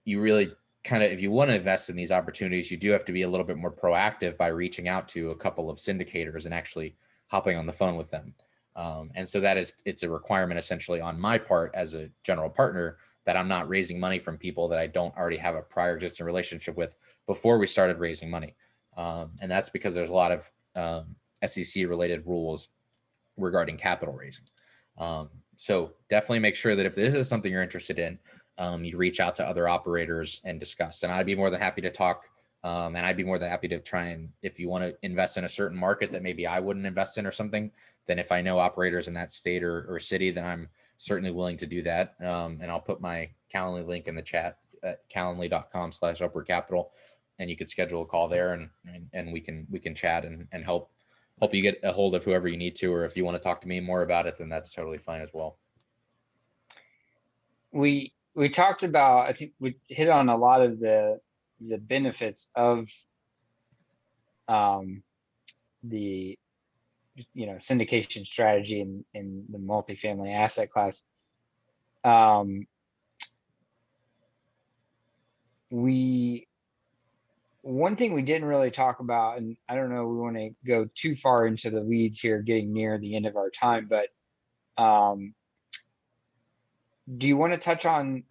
you really kind of, if you want to invest in these opportunities, you do have to be a little bit more proactive by reaching out to a couple of syndicators and actually hopping on the phone with them. And so it's a requirement essentially on my part as a general partner that I'm not raising money from people that I don't already have a prior existing relationship with before we started raising money. And that's because there's a lot of SEC related rules regarding capital raising. So definitely make sure that if this is something you're interested in, you reach out to other operators and discuss. And I'd be more than happy to talk. And I'd be more than happy to try and, if you want to invest in a certain market that maybe I wouldn't invest in or something, then if I know operators in that state or city, then I'm certainly willing to do that. And I'll put my Calendly link in the chat at calendly.com/upward capital. And you could schedule a call there and we can chat and help you get a hold of whoever you need to, or if you want to talk to me more about it, then that's totally fine as well. We talked about, I think we hit on a lot of the benefits of the syndication strategy in the multifamily asset class. One thing we didn't really talk about, and I don't know, we want to go too far into the weeds here, getting near the end of our time, but do you want to touch on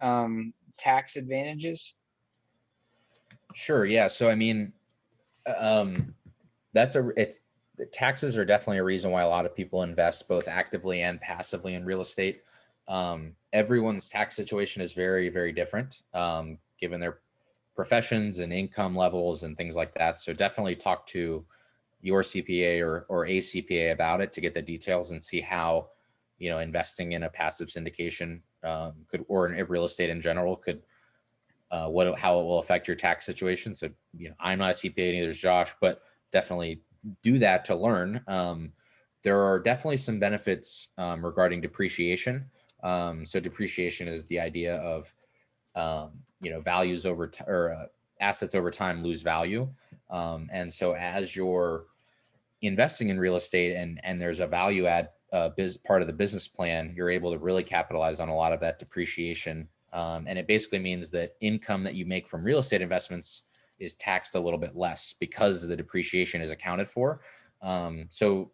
tax advantages? Sure. Yeah. So, I mean, taxes are definitely a reason why a lot of people invest both actively and passively in real estate. Everyone's tax situation is very, very different, given their professions and income levels and things like that. So definitely talk to your CPA or a CPA about it to get the details and see how, investing in a passive syndication could, or in real estate in general could, how it will affect your tax situation. So, I'm not a CPA, neither is Josh, but definitely do that to learn. There are definitely some benefits regarding depreciation. So depreciation is the idea of, values over assets over time lose value. And so as you're investing in real estate and there's a value add part of the business plan, you're able to really capitalize on a lot of that depreciation. And it basically means that income that you make from real estate investments is taxed a little bit less because the depreciation is accounted for. So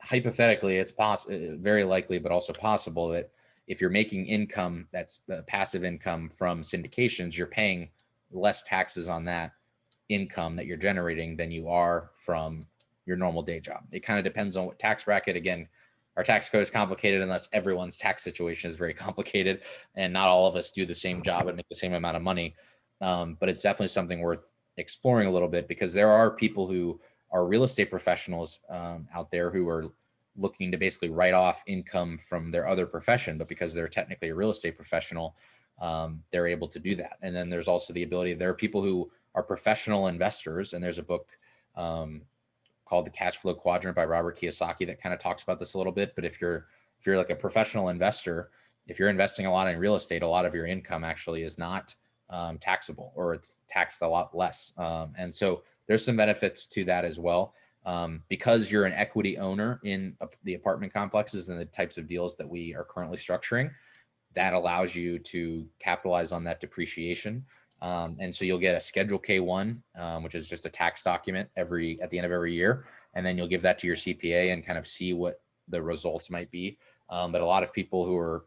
hypothetically, it's very likely, but also possible that if you're making income that's passive income from syndications, you're paying less taxes on that income that you're generating than you are from your normal day job. It kind of depends on what tax bracket. Again, our tax code is complicated unless everyone's tax situation is very complicated and not all of us do the same job and make the same amount of money. But it's definitely something worth exploring a little bit, because there are people who are real estate professionals out there who are looking to basically write off income from their other profession, but because they're technically a real estate professional, they're able to do that. And then there's also the ability, there are people who are professional investors, and there's a book called The Cash Flow Quadrant by Robert Kiyosaki that kind of talks about this a little bit. But if you're like a professional investor, if you're investing a lot in real estate, a lot of your income actually is not taxable, or it's taxed a lot less. And so there's some benefits to that as well. Because you're an equity owner in the apartment complexes and the types of deals that we are currently structuring, that allows you to capitalize on that depreciation. And so you'll get a Schedule K-1, which is just a tax document at the end of every year. And then you'll give that to your CPA and kind of see what the results might be. But a lot of people who are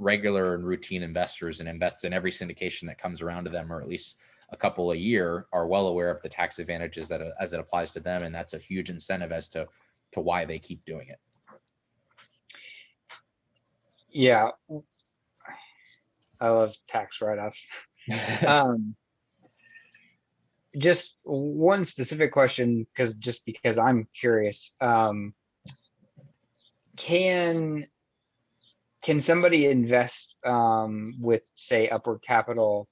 regular and routine investors and invest in every syndication that comes around to them, or at least a couple a year, are well aware of the tax advantages that as it applies to them. And that's a huge incentive as to why they keep doing it. Yeah. I love tax write-offs. Just one specific question, because I'm curious. Can somebody invest with, say, Upward Capital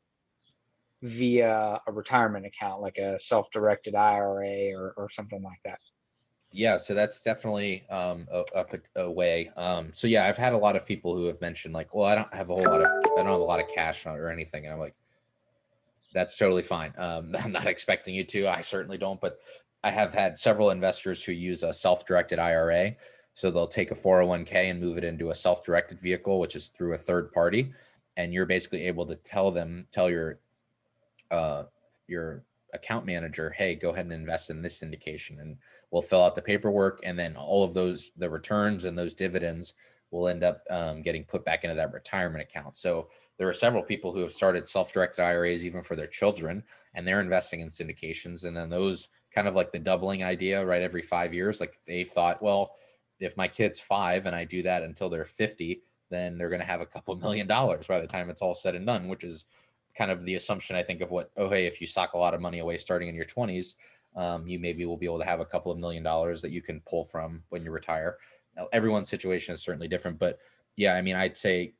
via a retirement account, like a self-directed IRA or something like that? Yeah, so that's definitely a way. So yeah, I've had a lot of people who have mentioned like, well, I don't have a lot of cash or anything, and I'm like, that's totally fine. I'm not expecting you to. I certainly don't, but I have had several investors who use a self-directed IRA. So they'll take a 401k and move it into a self-directed vehicle, which is through a third party, and you're basically able to tell your account manager, hey, go ahead and invest in this syndication, and we'll fill out the paperwork, and then all of the returns and those dividends will end up getting put back into that retirement account. So there are several people who have started self-directed IRAs even for their children, and they're investing in syndications. And then those kind of like the doubling idea, right? Every 5 years, like they thought, well, if my kid's 5 and I do that until they're 50, then they're going to have a couple $1 million by the time it's all said and done, which is kind of the assumption, I think, of what, oh, hey, if you sock a lot of money away starting in your 20s, you maybe will be able to have a couple of $1 million that you can pull from when you retire. Now, everyone's situation is certainly different, but yeah, I mean, I'd say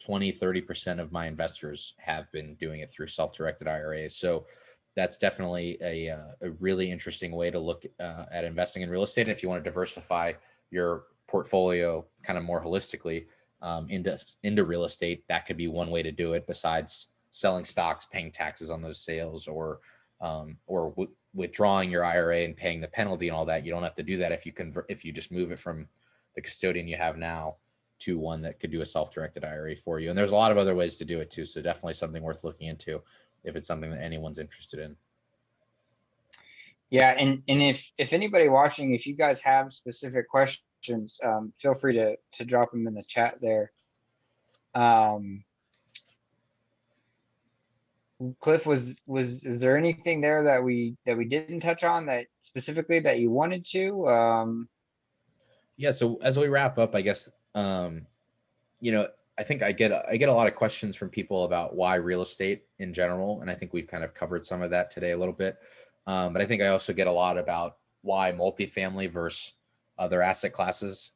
20-30% of my investors have been doing it through self-directed IRAs. So that's definitely a really interesting way to look at investing in real estate. And if you want to diversify your portfolio kind of more holistically into real estate, that could be one way to do it, besides selling stocks, paying taxes on those sales, or withdrawing your IRA and paying the penalty and all that. You don't have to do that if you just move it from the custodian you have now to one that could do a self-directed IRA for you. And there's a lot of other ways to do it too. So definitely something worth looking into if it's something that anyone's interested in. Yeah, and if anybody watching, if you guys have specific questions, feel free to drop them in the chat there. Cliff, is there anything there that we didn't touch on that specifically that you wanted to? Yeah. So as we wrap up, I guess, I think I get a lot of questions from people about why real estate in general. And I think we've kind of covered some of that today a little bit. But I think I also get a lot about why multifamily versus other asset classes,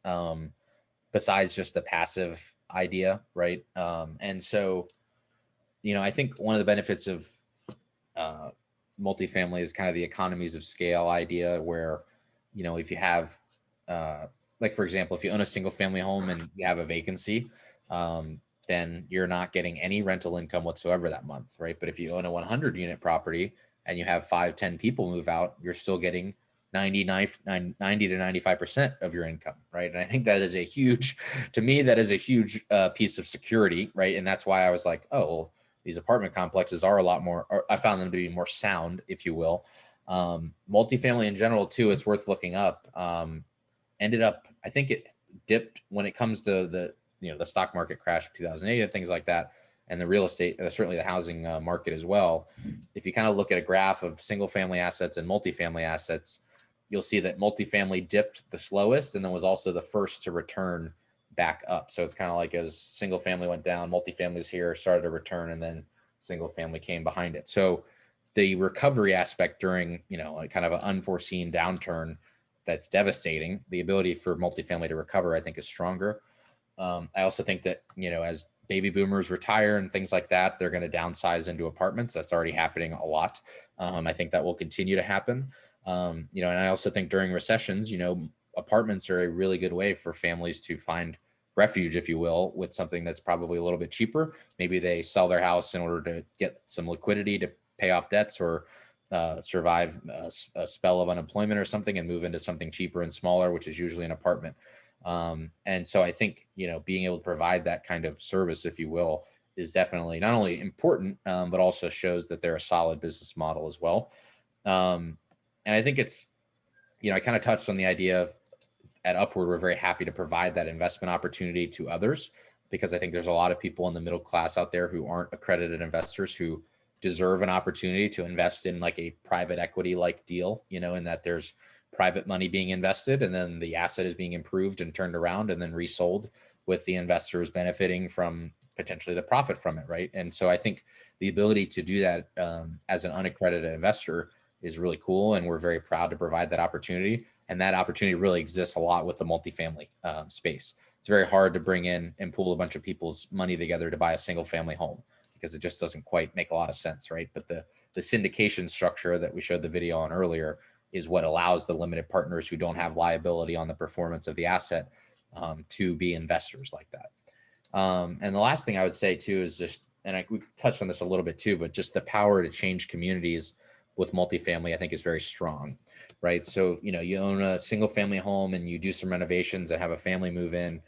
besides just the passive idea, right? And so, I think one of the benefits of multifamily is kind of the economies of scale idea, where, if you have, like, for example, if you own a single family home and you have a vacancy, then you're not getting any rental income whatsoever that month, right? But if you own a 100 unit property and you have 5-10 people move out, you're still getting 90 to 95% of your income, right? And I think that is a huge, to me, that is a huge piece of security, right? And that's why I was like, oh, well, these apartment complexes are a lot more, or I found them to be more sound, if you will. Multifamily in general too, it's worth looking up. Ended up, I think it dipped when it comes to the stock market crash of 2008 and things like that, and the real estate, certainly the housing market as well. If you kind of look at a graph of single family assets and multifamily assets, you'll see that multifamily dipped the slowest and then was also the first to return back up. So it's kind of like as single family went down, multifamilies here started to return, and then single family came behind it. So the recovery aspect during, a kind of an unforeseen downturn that's devastating, the ability for multifamily to recover, I think, is stronger. I also think that, as baby boomers retire and things like that, they're going to downsize into apartments. That's already happening a lot. I think that will continue to happen. And I also think during recessions, apartments are a really good way for families to find refuge, if you will, with something that's probably a little bit cheaper. Maybe they sell their house in order to get some liquidity to pay off debts or survive a spell of unemployment or something and move into something cheaper and smaller, which is usually an apartment. And so I think, being able to provide that kind of service, if you will, is definitely not only important, but also shows that they're a solid business model as well. And I think it's, I kind of touched on the idea of at Upward, we're very happy to provide that investment opportunity to others, because I think there's a lot of people in the middle class out there who aren't accredited investors who deserve an opportunity to invest in like a private equity like deal, in that there's private money being invested and then the asset is being improved and turned around and then resold, with the investors benefiting from potentially the profit from it, right? And so I think the ability to do that as an unaccredited investor is really cool, and we're very proud to provide that opportunity. And that opportunity really exists a lot with the multifamily space. It's very hard to bring in and pool a bunch of people's money together to buy a single family home, because it just doesn't quite make a lot of sense, right? But the syndication structure that we showed the video on earlier is what allows the limited partners who don't have liability on the performance of the asset to be investors like that. And the last thing I would say too is just, and we touched on this a little bit too, but just the power to change communities with multifamily, I think, is very strong, right? So, you own a single family home and you do some renovations and have a family move in,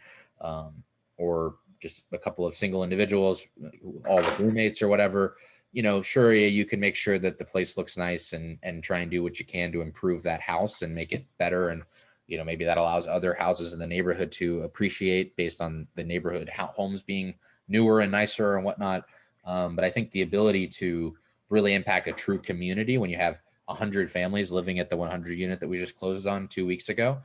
or just a couple of single individuals, all with roommates or whatever, sure, you can make sure that the place looks nice and try and do what you can to improve that house and make it better. And, maybe that allows other houses in the neighborhood to appreciate based on the neighborhood homes being newer and nicer and whatnot. But I think the ability to really impact a true community when you have 100 families living at the 100 unit that we just closed on 2 weeks ago,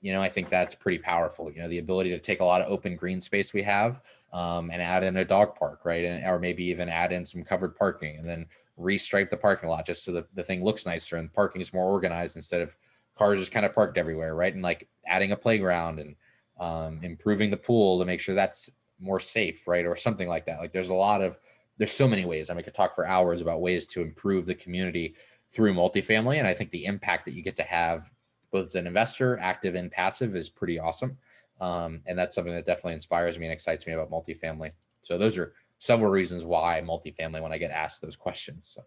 I think that's pretty powerful. The ability to take a lot of open green space we have and add in a dog park, right? Or maybe even add in some covered parking and then restripe the parking lot just so the thing looks nicer and parking is more organized instead of cars just kind of parked everywhere, right? And like adding a playground and improving the pool to make sure that's more safe, right? Or something like that. Like there's so many ways. I mean, I could talk for hours about ways to improve the community through multifamily. And I think the impact that you get to have both as an investor, active and passive, is pretty awesome. And that's something that definitely inspires me and excites me about multifamily. So those are several reasons why multifamily when I get asked those questions. So.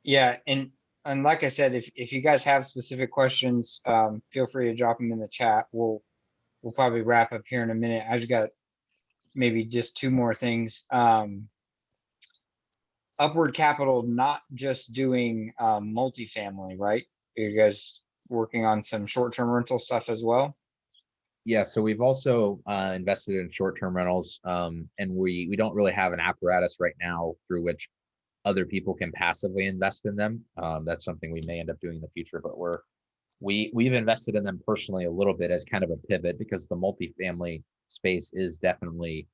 Yeah. And like I said, if you guys have specific questions, feel free to drop them in the chat. We'll probably wrap up here in a minute. I just got maybe just two more things. Upward Capital, not just doing multifamily, right? Are you guys working on some short-term rental stuff as well? Yeah, so we've also invested in short-term rentals, and we don't really have an apparatus right now through which other people can passively invest in them. That's something we may end up doing in the future, but we've invested in them personally a little bit as kind of a pivot, because the multifamily space is definitely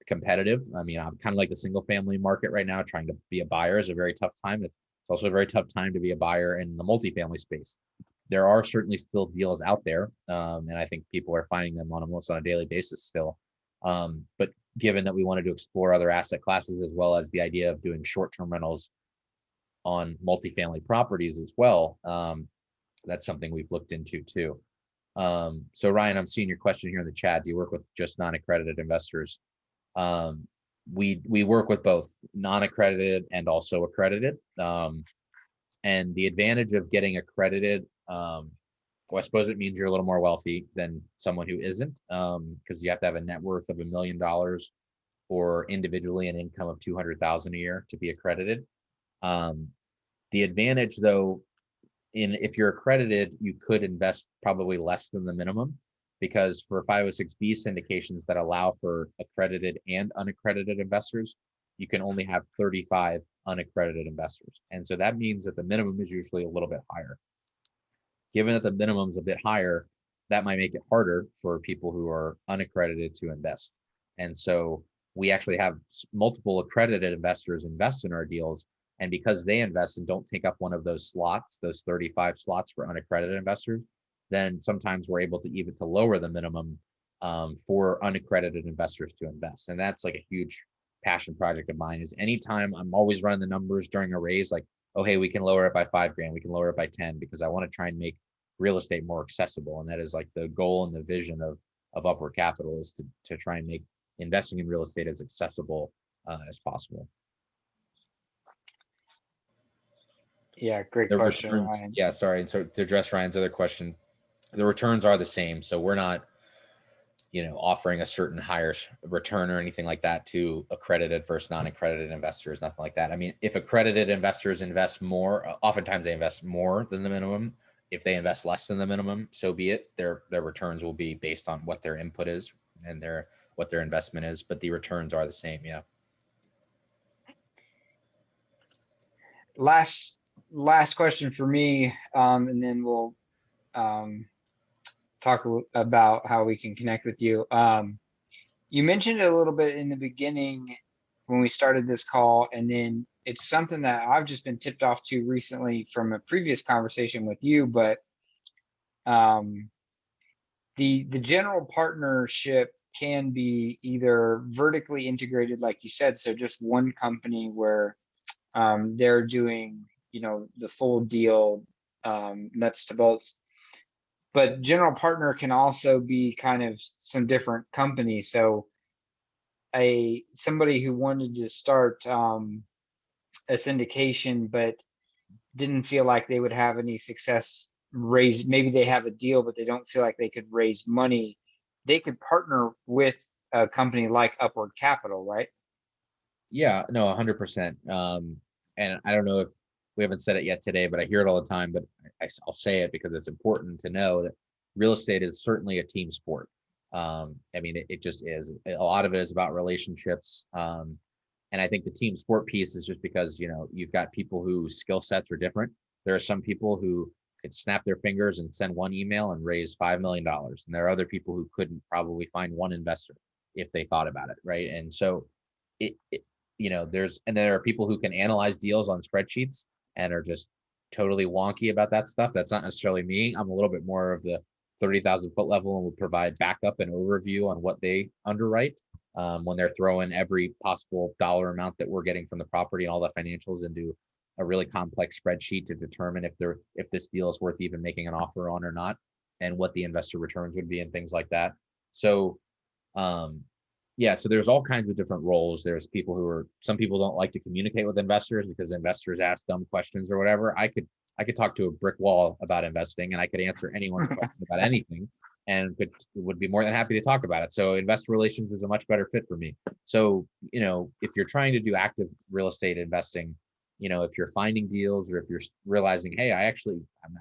competitive. I mean, I'm kind of like the single family market right now. Trying to be a buyer is a very tough time. It's also a very tough time to be a buyer in the multifamily space. There are certainly still deals out there, and I think people are finding them almost on a daily basis still. But given that we wanted to explore other asset classes as well as the idea of doing short-term rentals on multifamily properties as well, that's something we've looked into too. So Ryan, I'm seeing your question here in the chat. Do you work with just non-accredited investors? We work with both non-accredited and also accredited. And the advantage of getting accredited, well, I suppose it means you're a little more wealthy than someone who isn't, because you have to have a net worth of $1 million or individually an income of 200,000 a year to be accredited. The advantage, though, if you're accredited, you could invest probably less than the minimum, because for 506B syndications that allow for accredited and unaccredited investors, you can only have 35 unaccredited investors. And so that means that the minimum is usually a little bit higher. Given that the minimum is a bit higher, that might make it harder for people who are unaccredited to invest. And so we actually have multiple accredited investors invest in our deals. And because they invest and don't take up one of those slots, those 35 slots for unaccredited investors, then sometimes we're able to even to lower the minimum for unaccredited investors to invest. And that's like a huge passion project of mine. Is anytime I'm always running the numbers during a raise, like, oh, hey, we can lower it by $5,000, we can lower it by 10, because I want to try and make real estate more accessible. And that is like the goal and the vision of Upward Capital, is to try and make investing in real estate as accessible as possible. Yeah, great The question, returns, Ryan. yeah, sorry. And so to address Ryan's other question, the returns are the same. So we're not, offering a certain higher return or anything like that to accredited versus non-accredited investors, nothing like that. I mean, if accredited investors invest more, oftentimes they invest more than the minimum. If they invest less than the minimum, so be it. Their returns will be based on what their input is and what their investment is, but the returns are the same. Yeah. Last question for me, and then we'll talk about how we can connect with you. You mentioned it a little bit in the beginning when we started this call, and then it's something that I've just been tipped off to recently from a previous conversation with you, but the general partnership can be either vertically integrated, like you said, so just one company where they're doing, the full deal, nuts to bolts. But general partner can also be kind of some different companies. So somebody who wanted to start a syndication but didn't feel like they would have any success maybe they have a deal but they don't feel like they could raise money, they could partner with a company like Upward Capital, right? Yeah, no, 100%. And I don't know if we haven't said it yet today, but I hear it all the time, but I'll say it because it's important to know that real estate is certainly a team sport. I mean, it just is. A lot of it is about relationships. And I think the team sport piece is just because, you've got people whose skill sets are different. There are some people who could snap their fingers and send one email and raise $5 million. And there are other people who couldn't probably find one investor if they thought about it, right? And so there are people who can analyze deals on spreadsheets and are just totally wonky about that stuff. That's not necessarily me. I'm a little bit more of the 30,000 foot level and will provide backup and overview on what they underwrite when they're throwing every possible dollar amount that we're getting from the property and all the financials into a really complex spreadsheet to determine if this deal is worth even making an offer on or not, and what the investor returns would be and things like that. So so there's all kinds of different roles. There's some people don't like to communicate with investors because investors ask dumb questions or whatever. I could talk to a brick wall about investing, and I could answer anyone's question about anything, and would be more than happy to talk about it. So investor relations is a much better fit for me. So, if you're trying to do active real estate investing, if you're finding deals, or if you're realizing, hey, I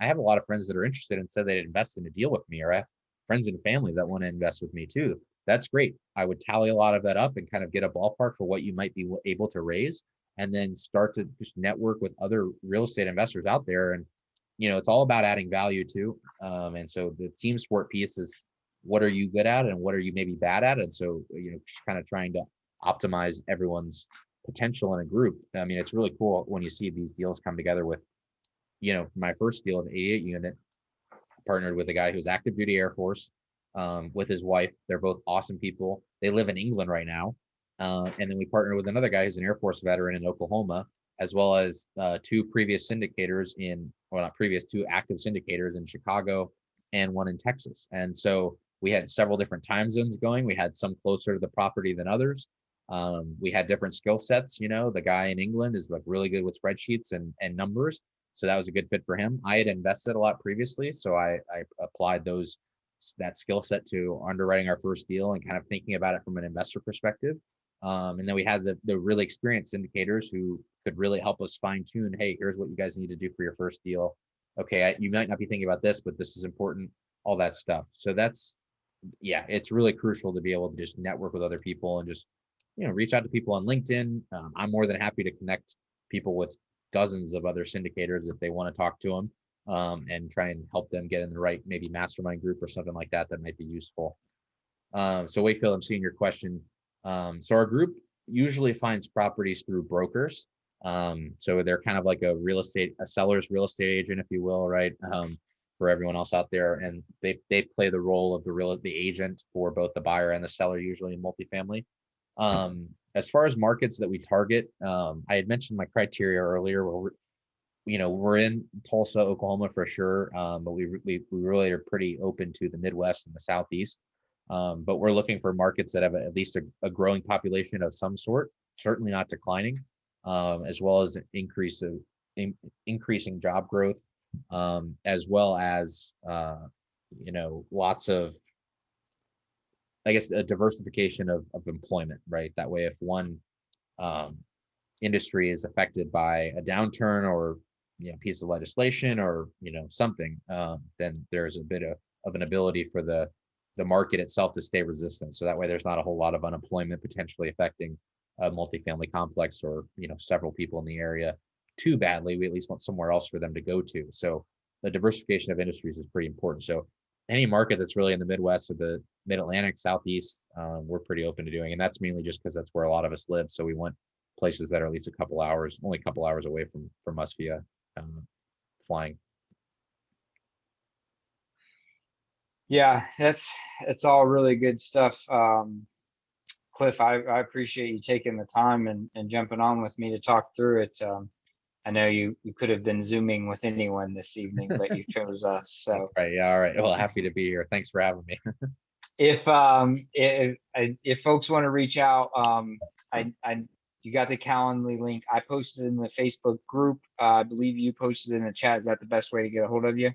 have a lot of friends that are interested and said they'd invest in a deal with me, or I have friends and family that want to invest with me too. That's great. I would tally a lot of that up and kind of get a ballpark for what you might be able to raise, and then start to just network with other real estate investors out there. And, it's all about adding value too. And so the team sport piece is, what are you good at and what are you maybe bad at? And so, just kind of trying to optimize everyone's potential in a group. I mean, it's really cool when you see these deals come together with, for my first deal of 88 unit, partnered with a guy who's active duty Air Force, with his wife. They're both awesome people. They live in England right now. And then we partnered with another guy who's an Air Force veteran in Oklahoma, as well as two active syndicators in Chicago and one in Texas. And so we had several different time zones going. We had some closer to the property than others. We had different skill sets. The guy in England is like really good with spreadsheets and numbers. So that was a good fit for him. I had invested a lot previously, so I applied that skill set to underwriting our first deal and kind of thinking about it from an investor perspective. And then we had the really experienced syndicators who could really help us fine tune, hey, here's what you guys need to do for your first deal. Okay, you might not be thinking about this, but this is important, all that stuff. So it's really crucial to be able to just network with other people and just, reach out to people on LinkedIn. I'm more than happy to connect people with dozens of other syndicators if they want to talk to them, and try and help them get in the right, maybe mastermind group or something like that might be useful. So Wakefield, I'm seeing your question. So our group usually finds properties through brokers. So they're kind of like a seller's real estate agent, if you will, right? For everyone else out there. And they play the role of the agent for both the buyer and the seller, usually in multifamily. As far as markets that we target, I had mentioned my criteria earlier where we're in Tulsa, Oklahoma for sure. But we really are pretty open to the Midwest and the Southeast. But we're looking for markets that have at least a growing population of some sort, certainly not declining, as well as increasing job growth, as well as lots of, I guess, a diversification of employment, right? That way, if one industry is affected by a downturn or piece of legislation or something, then there's a bit of an ability for the market itself to stay resistant. So that way there's not a whole lot of unemployment potentially affecting a multifamily complex or several people in the area too badly. We at least want somewhere else for them to go to. So the diversification of industries is pretty important. So any market that's really in the Midwest or the Mid-Atlantic, Southeast, we're pretty open to doing. And that's mainly just because that's where a lot of us live. So we want places that are at least only a couple hours away from us via flying. Yeah, it's all really good stuff. Cliff, I appreciate you taking the time and jumping on with me to talk through it. I know you could have been Zooming with anyone this evening, but you chose us. So right, yeah, all right. Well, happy to be here. Thanks for having me. if folks want to reach out, you got the Calendly link. I posted in the Facebook group. I believe you posted in the chat. Is that the best way to get a hold of you?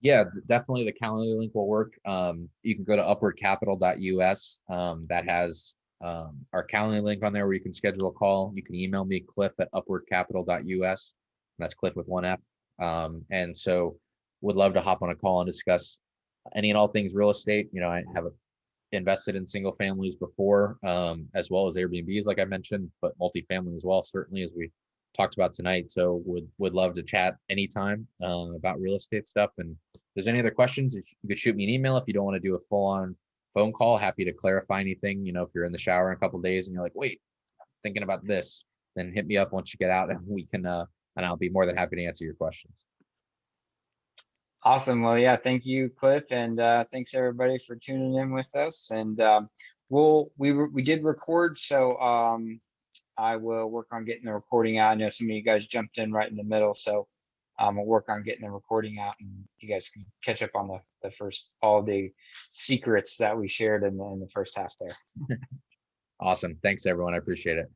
Yeah, definitely the Calendly link will work. You can go to upwardcapital.us. That has our Calendly link on there where you can schedule a call. You can email me, cliff@upwardcapital.us. That's Cliff with one F. And so would love to hop on a call and discuss any and all things real estate. I have invested in single families before, as well as Airbnbs, like I mentioned, but multifamily as well, certainly, as we talked about tonight. So would love to chat anytime about real estate stuff. And if there's any other questions, you could shoot me an email. If you don't want to do a full-on phone call, happy to clarify anything. If you're in the shower in a couple of days and you're like, wait, I'm thinking about this, then hit me up once you get out and we can, and I'll be more than happy to answer your questions. Awesome. Well, yeah, thank you, Cliff, and thanks everybody for tuning in with us. And we did record, so I will work on getting the recording out. I know some of you guys jumped in right in the middle, so we'll work on getting the recording out, and you guys can catch up on the first, all the secrets that we shared in the first half there. Awesome. Thanks, everyone. I appreciate it.